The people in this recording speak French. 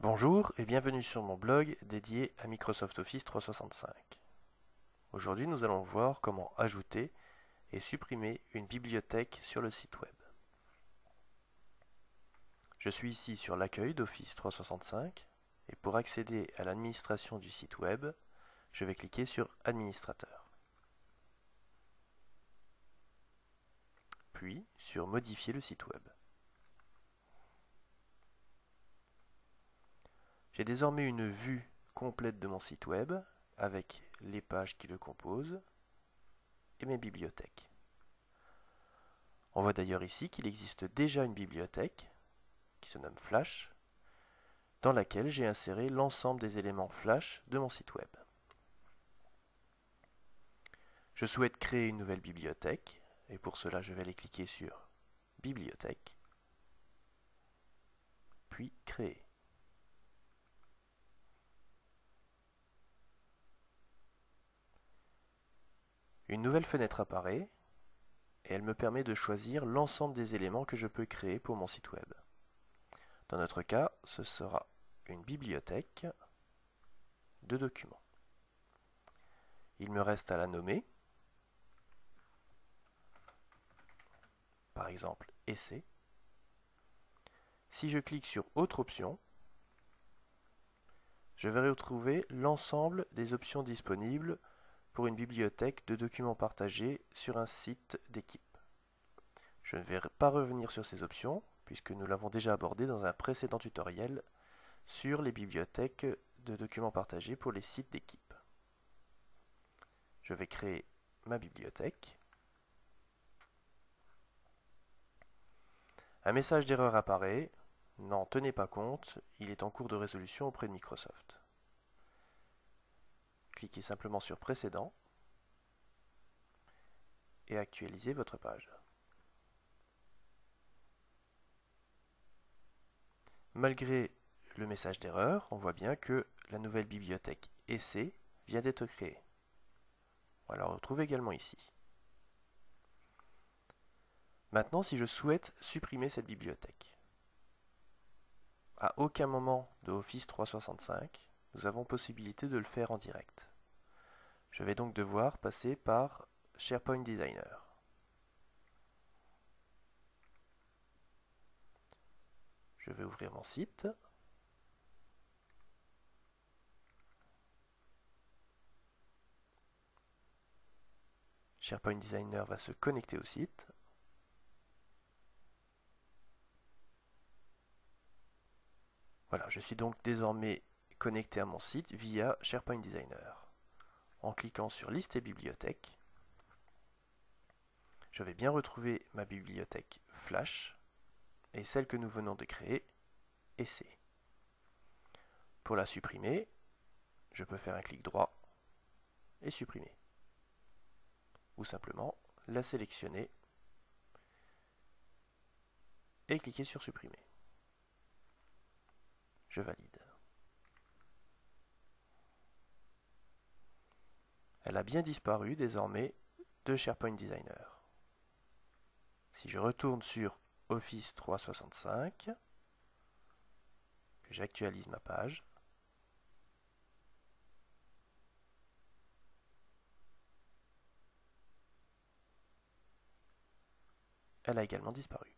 Bonjour et bienvenue sur mon blog dédié à Microsoft Office 365. Aujourd'hui, nous allons voir comment ajouter et supprimer une bibliothèque sur le site web. Je suis ici sur l'accueil d'Office 365 et pour accéder à l'administration du site web, je vais cliquer sur Administrateur. Puis sur Modifier le site web. J'ai désormais une vue complète de mon site web avec les pages qui le composent et mes bibliothèques. On voit d'ailleurs ici qu'il existe déjà une bibliothèque qui se nomme Flash dans laquelle j'ai inséré l'ensemble des éléments Flash de mon site web. Je souhaite créer une nouvelle bibliothèque et pour cela je vais aller cliquer sur Bibliothèque puis Créer. Une nouvelle fenêtre apparaît et elle me permet de choisir l'ensemble des éléments que je peux créer pour mon site web. Dans notre cas, ce sera une bibliothèque de documents. Il me reste à la nommer, par exemple Essai. Si je clique sur Autre option, je vais retrouver l'ensemble des options disponibles pour une bibliothèque de documents partagés sur un site d'équipe. Je ne vais pas revenir sur ces options, puisque nous l'avons déjà abordé dans un précédent tutoriel sur les bibliothèques de documents partagés pour les sites d'équipe. Je vais créer ma bibliothèque. Un message d'erreur apparaît. N'en tenez pas compte, il est en cours de résolution auprès de Microsoft. Cliquez simplement sur Précédent et actualisez votre page. Malgré le message d'erreur, on voit bien que la nouvelle bibliothèque Essai vient d'être créée. On va la retrouver également ici. Maintenant, si je souhaite supprimer cette bibliothèque, à aucun moment de Office 365, nous avons possibilité de le faire en direct. Je vais donc devoir passer par SharePoint Designer. Je vais ouvrir mon site. SharePoint Designer va se connecter au site. Voilà, je suis donc désormais connecté à mon site via SharePoint Designer. En cliquant sur Liste et bibliothèques, je vais bien retrouver ma bibliothèque Flash et celle que nous venons de créer, Essai. Pour la supprimer, je peux faire un clic droit et supprimer. Ou simplement la sélectionner et cliquer sur Supprimer. Je valide. Elle a bien disparu désormais de SharePoint Designer. Si je retourne sur Office 365, que j'actualise ma page, elle a également disparu.